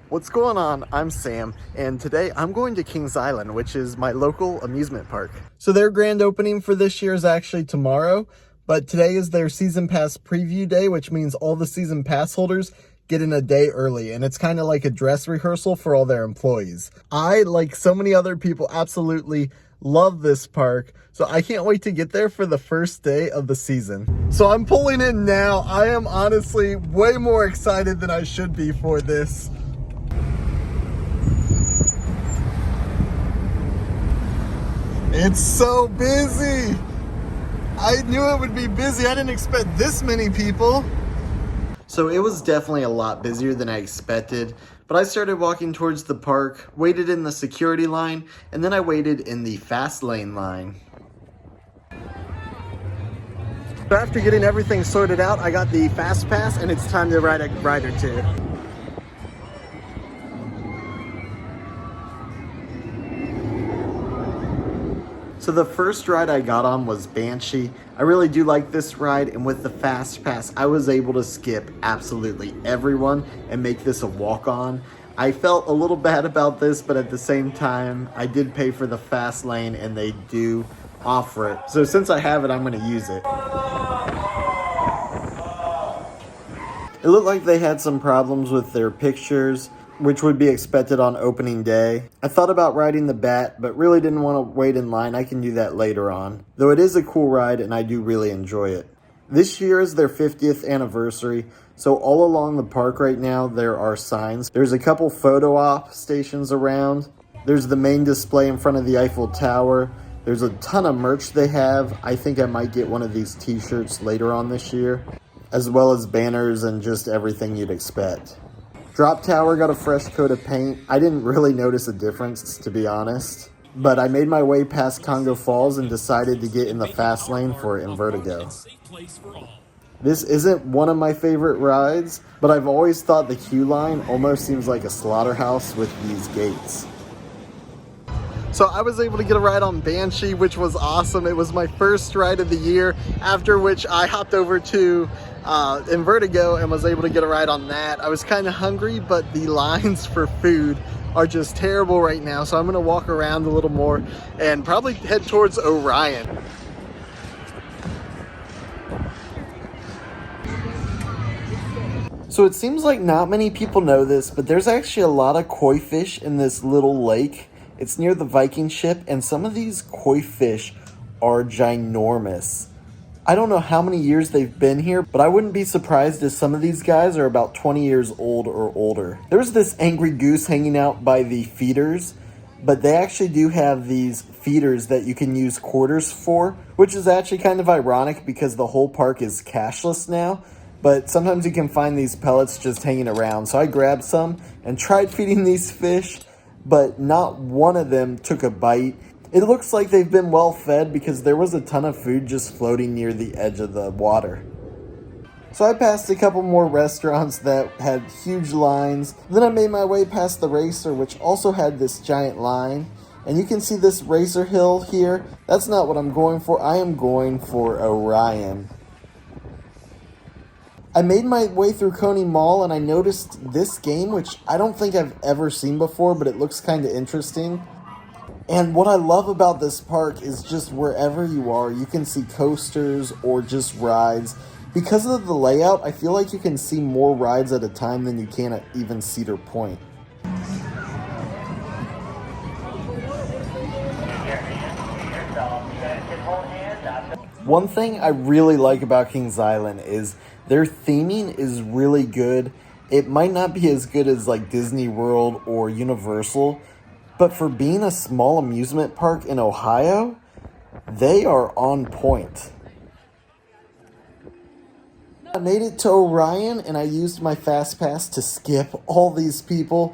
What's going on? I'm Sam, and today I'm going to Kings Island, which is my local amusement park. So their grand opening for this year is actually tomorrow, but today is their season pass preview day, which means all the season pass holders get in a day early, and it's kind of like a dress rehearsal for all their employees. I, like so many other people, absolutely love this park, so I can't wait to get there for the first day of the season. So I'm pulling in now. I am honestly way more excited than I should be for this. It's so busy. I knew it would be busy. I didn't expect this many people. So it was definitely a lot busier than I expected, but I started walking towards the park, waited in the security line, and then I waited in the fast lane line. So after getting everything sorted out, I got the fast pass and it's time to ride a ride or two. So the first ride I got on was Banshee. I really do like this ride, and with the fast pass, I was able to skip absolutely everyone and make this a walk-on. I felt a little bad about this, but at the same time, I did pay for the fast lane and they do offer it. So since I have it, I'm gonna use it. It looked like they had some problems with their pictures, which would be expected on opening day. I thought about riding the Bat, but really didn't want to wait in line. I can do that later on. Though it is a cool ride and I do really enjoy it. This year is their 50th anniversary, so all along the park right now there are signs. There's a couple photo op stations around. There's the main display in front of the Eiffel Tower. There's a ton of merch they have. I think I might get one of these t-shirts later on this year, as well as banners and just everything you'd expect. Drop Tower got a fresh coat of paint. I didn't really notice a difference, to be honest. But I made my way past Congo Falls and decided to get in the fast lane for Invertigo. This isn't one of my favorite rides, but I've always thought the queue line almost seems like a slaughterhouse with these gates. So I was able to get a ride on Banshee, which was awesome. It was my first ride of the year, after which I hopped over to Invertigo and was able to get a ride on that. I was kind of hungry, but the lines for food are just terrible right now, so I'm gonna walk around a little more and probably head towards Orion. So it seems like not many people know this, but there's actually a lot of koi fish in this little lake. It's near the Viking ship, and some of these koi fish are ginormous. I don't know how many years they've been here, but I wouldn't be surprised if some of these guys are about 20 years old or older. There's this angry goose hanging out by the feeders, but they actually do have these feeders that you can use quarters for, which is actually kind of ironic because the whole park is cashless now, but sometimes you can find these pellets just hanging around. So I grabbed some and tried feeding these fish, but not one of them took a bite. It looks like they've been well fed because there was a ton of food just floating near the edge of the water. So I passed a couple more restaurants that had huge lines. Then I made my way past the Racer, which also had this giant line. And you can see this Racer hill here. That's not what I'm going for. I am going for Orion. I made my way through Coney Mall and I noticed this game, which I don't think I've ever seen before, but it looks kind of interesting. And what I love about this park is just wherever you are, you can see coasters or just rides. Because of the layout, I feel like you can see more rides at a time than you can at even Cedar Point. One thing I really like about Kings Island is their theming is really good. It might not be as good as like Disney World or Universal, but for being a small amusement park in Ohio, they are on point. I made it to Orion and I used my fast pass to skip all these people.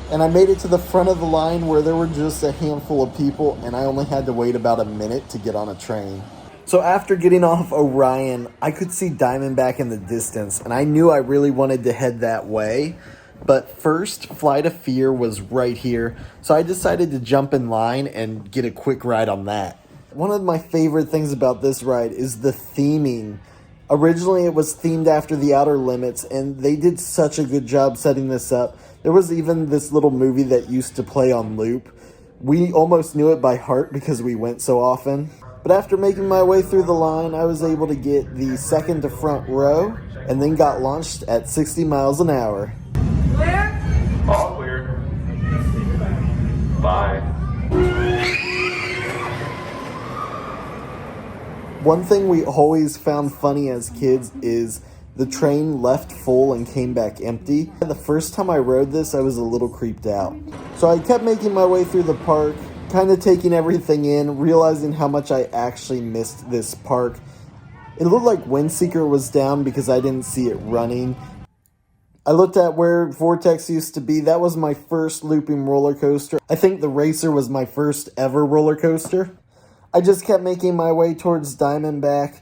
And I made it to the front of the line where there were just a handful of people and I only had to wait about a minute to get on a train. So after getting off Orion, I could see Diamondback in the distance and I knew I really wanted to head that way. But first, Flight of Fear was right here, so I decided to jump in line and get a quick ride on that. One of my favorite things about this ride is the theming Originally, it was themed after The Outer Limits, and they did such a good job setting this up. There was even this little movie that used to play on loop. We almost knew it by heart because we went so often. But after making my way through the line, I was able to get the second to front row, and then got launched at 60 miles an hour. Clear? All clear. Bye. One thing we always found funny as kids is the train left full and came back empty. The first time I rode this, I was a little creeped out. So I kept making my way through the park, kind of taking everything in, realizing how much I actually missed this park. It looked like Windseeker was down because I didn't see it running. I looked at where Vortex used to be. That was my first looping roller coaster. I think the Racer was my first ever roller coaster. I just kept making my way towards Diamondback.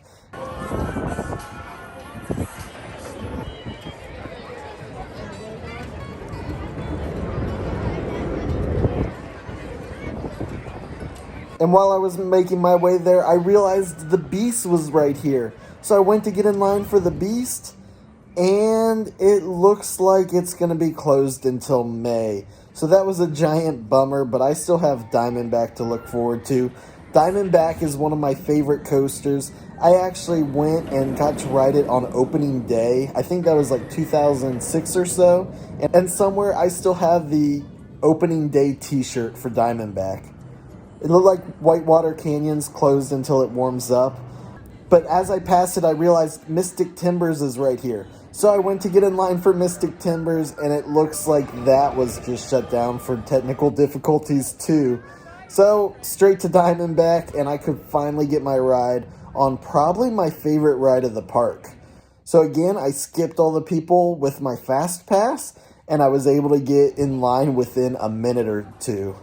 And while I was making my way there, I realized the Beast was right here. So I went to get in line for the Beast, and it looks like it's going to be closed until May. So that was a giant bummer, but I still have Diamondback to look forward to. Diamondback is one of my favorite coasters. I actually went and got to ride it on opening day. I think that was like 2006 or so. And somewhere I still have the opening day t-shirt for Diamondback. It looked like Whitewater Canyon's closed until it warms up. But as I passed it, I realized Mystic Timbers is right here. So I went to get in line for Mystic Timbers, and it looks like that was just shut down for technical difficulties too. So straight to Diamondback, and I could finally get my ride on probably my favorite ride of the park. So again, I skipped all the people with my Fast Pass, and I was able to get in line within a minute or two.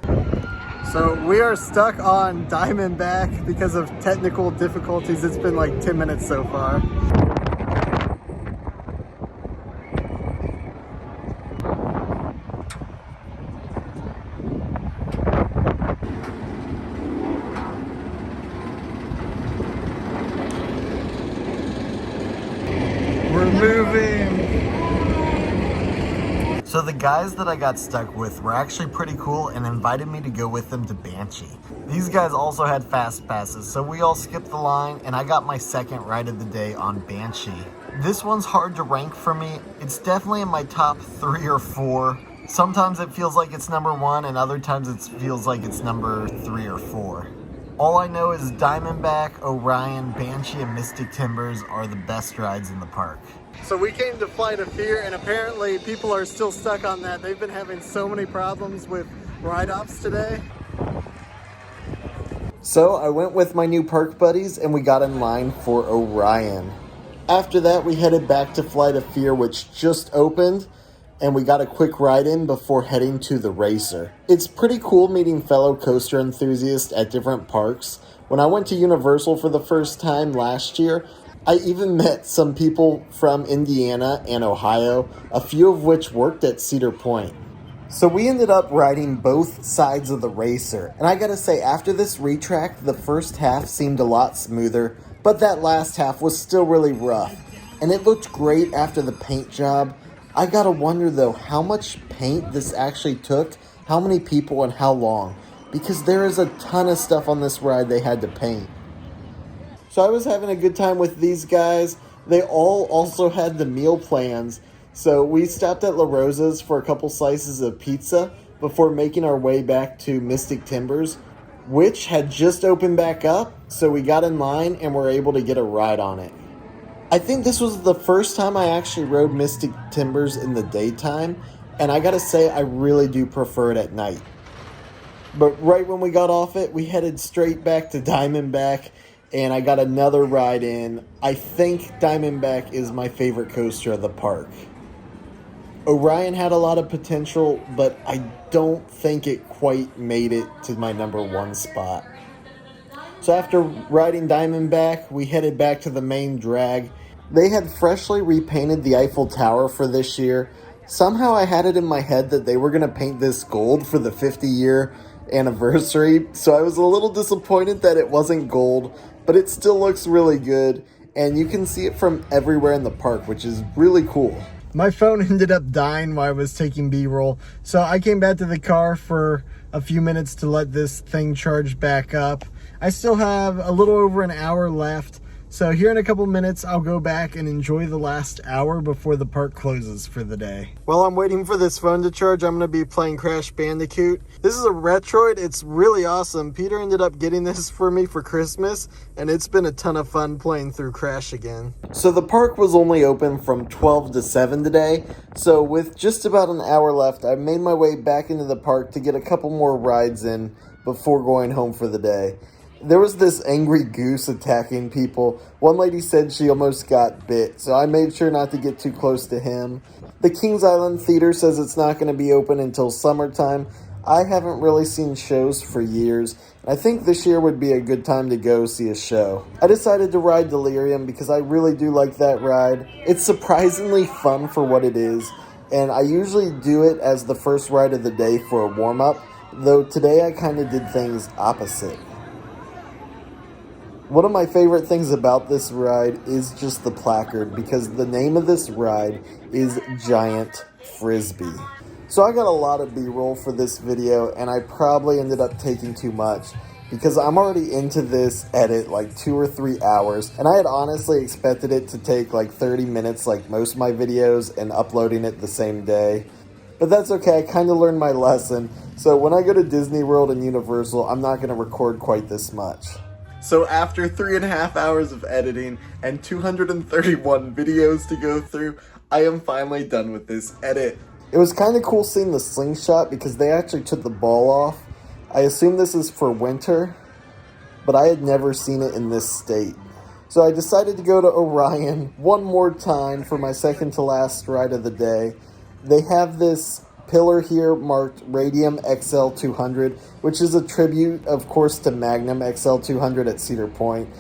So we are stuck on Diamondback because of technical difficulties. It's been like 10 minutes so far. We're moving. So the guys that I got stuck with were actually pretty cool and invited me to go with them to Banshee. These guys also had fast passes, so we all skipped the line and I got my second ride of the day on Banshee. This one's hard to rank for me. It's definitely in my top 3 or 4. Sometimes it feels like it's number 1 and other times it feels like it's number 3 or 4. All I know is Diamondback, Orion, Banshee, and Mystic Timbers are the best rides in the park. So we came to Flight of Fear, and apparently people are still stuck on that. They've been having so many problems with ride-ops today. So I went with my new park buddies, and we got in line for Orion. After that, we headed back to Flight of Fear, which just opened, and we got a quick ride in before heading to the Racer. It's pretty cool meeting fellow coaster enthusiasts at different parks. When I went to Universal for the first time last year, I even met some people from Indiana and Ohio, a few of which worked at Cedar Point. So we ended up riding both sides of the Racer, and I gotta say, after this retract, the first half seemed a lot smoother, but that last half was still really rough, and it looked great after the paint job. I gotta wonder though, how much paint this actually took, how many people, and how long, because there is a ton of stuff on this ride they had to paint. So I was having a good time with these guys. They all also had the meal plans. So we stopped at La Rosa's for a couple slices of pizza before making our way back to Mystic Timbers, which had just opened back up. So we got in line and were able to get a ride on it. I think this was the first time I actually rode Mystic Timbers in the daytime. And I gotta say, I really do prefer it at night. But right when we got off it, we headed straight back to Diamondback. And I got another ride in. I think Diamondback is my favorite coaster of the park. Orion had a lot of potential, but I don't think it quite made it to my number 1 spot. So after riding Diamondback, we headed back to the main drag. They had freshly repainted the Eiffel Tower for this year. Somehow I had it in my head that they were going to paint this gold for the 50-year anniversary, so I was a little disappointed that it wasn't gold, but it still looks really good. and you can see it from everywhere in the park, which is really cool. My phone ended up dying while I was taking B-roll, so I came back to the car for a few minutes to let this thing charge back up. I still have a little over an hour left, so here in a couple minutes I'll go back and enjoy the last hour before the park closes for the day. While I'm waiting for this phone to charge, I'm going to be playing Crash Bandicoot. This is a Retroid. It's really awesome. Peter ended up getting this for me for Christmas, and it's been a ton of fun playing through Crash again. So the park was only open from 12 to 7 today, so with just about an hour left, I made my way back into the park to get a couple more rides in before going home for the day. There was this angry goose attacking people. One lady said she almost got bit, so I made sure not to get too close to him. The Kings Island Theater says it's not going to be open until summertime. I haven't really seen shows for years, and I think this year would be a good time to go see a show. I decided to ride Delirium because I really do like that ride. It's surprisingly fun for what it is, and I usually do it as the first ride of the day for a warm-up, though today I kind of did things opposite. One of my favorite things about this ride is just the placard, because the name of this ride is Giant Frisbee. So I got a lot of B-roll for this video, and I probably ended up taking too much because I'm already into this edit like 2 or 3 hours, and I had honestly expected it to take like 30 minutes like most of my videos and uploading it the same day. But that's okay, I kind of learned my lesson, so when I go to Disney World and Universal, I'm not going to record quite this much. So after 3.5 hours of editing and 231 videos to go through, I am finally done with this edit. It was kind of cool seeing the slingshot because they actually took the ball off. I assume this is for winter, but I had never seen it in this state. So I decided to go to Orion one more time for my second to last ride of the day. They have this pillar here marked Radium XL200, which is a tribute, of course, to Magnum XL200 at Cedar Point.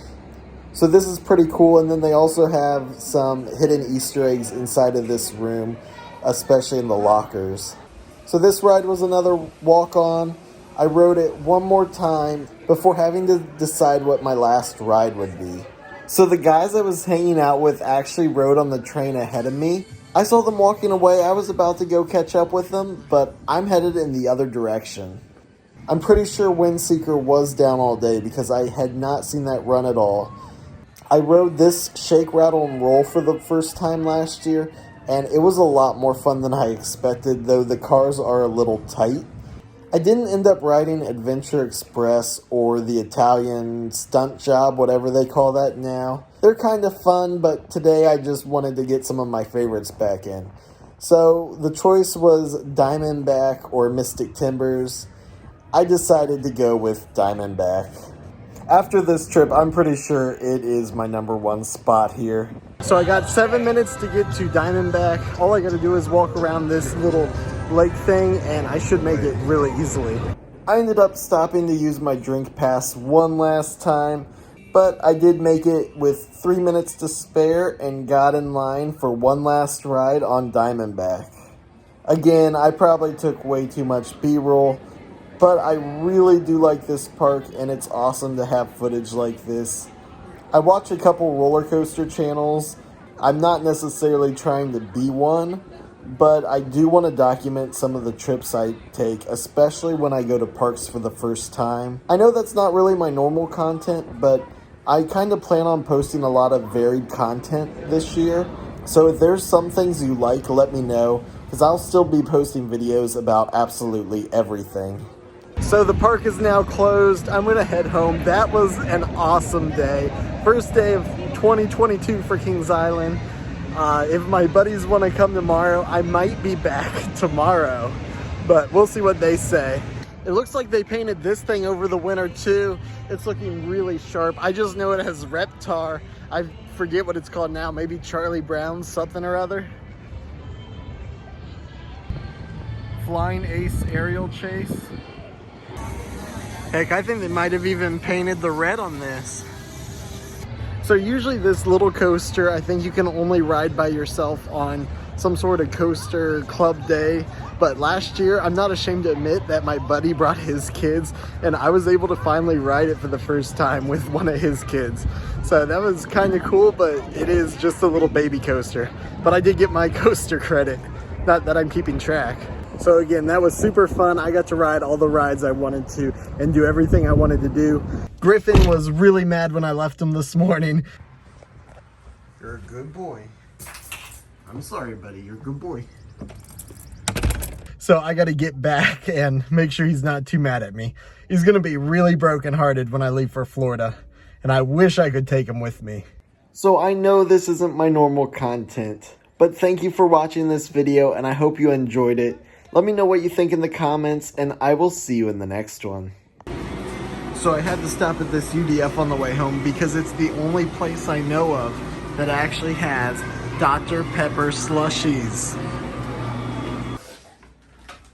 So this is pretty cool, and then they also have some hidden Easter eggs inside of this room, especially in the lockers. So this ride was another walk-on. I rode it one more time before having to decide what my last ride would be. So the guys I was hanging out with actually rode on the train ahead of me. I saw them walking away. I was about to go catch up with them, but I'm headed in the other direction. I'm pretty sure Windseeker was down all day because I had not seen that run at all. I rode this Shake, Rattle, and Roll for the first time last year, and it was a lot more fun than I expected, though the cars are a little tight. I didn't end up riding Adventure Express or the Italian Stunt Job, whatever they call that now. They're kind of fun, but today I just wanted to get some of my favorites back in. So the choice was Diamondback or Mystic Timbers. I decided to go with Diamondback. After this trip, I'm pretty sure it is my #1 spot here. So I got 7 minutes to get to Diamondback. All I gotta do is walk around this little lake thing, and I should make it really easily. I ended up stopping to use my drink pass one last time, but I did make it with 3 minutes to spare and got in line for one last ride on Diamondback. Again, I probably took way too much B-roll, but I really do like this park, and it's awesome to have footage like this. I watch a couple roller coaster channels. I'm not necessarily trying to be one, but I do want to document some of the trips I take, especially when I go to parks for the first time. I know that's not really my normal content, but I kind of plan on posting a lot of varied content this year. So if there's some things you like, let me know, because I'll still be posting videos about absolutely everything. So the park is now closed. I'm gonna head home. That was an awesome day. First day of 2022 for Kings Island. If my buddies want to come tomorrow, I might be back tomorrow, but we'll see what they say. It looks like they painted this thing over the winter too. It's looking really sharp. I just know it has Reptar. I forget what it's called now. Maybe Charlie Brown's something or other. Flying Ace aerial chase. Heck, I think they might have even painted the red on this. So usually this little coaster, I think you can only ride by yourself on some sort of coaster club day. But last year, I'm not ashamed to admit that my buddy brought his kids, and I was able to finally ride it for the first time with one of his kids. So that was kind of cool, but it is just a little baby coaster. But I did get my coaster credit, not that I'm keeping track. So again, that was super fun. I got to ride all the rides I wanted to and do everything I wanted to do. Griffin was really mad when I left him this morning. You're a good boy. I'm sorry, buddy. You're a good boy. So I got to get back and make sure he's not too mad at me. He's going to be really brokenhearted when I leave for Florida, and I wish I could take him with me. So I know this isn't my normal content, but thank you for watching this video, and I hope you enjoyed it. Let me know what you think in the comments, and I will see you in the next one. So I had to stop at this UDF on the way home because it's the only place I know of that actually has Dr. Pepper slushies.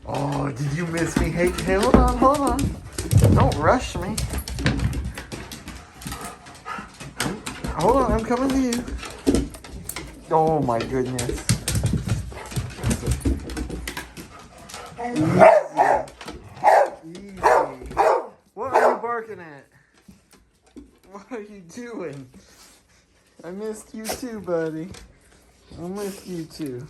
Oh, did you miss me? Hey, hold on. Don't rush me. Hold on, I'm coming to you. Oh my goodness. Easy. What are you barking at? What are you doing? I missed you too, buddy. I missed you too.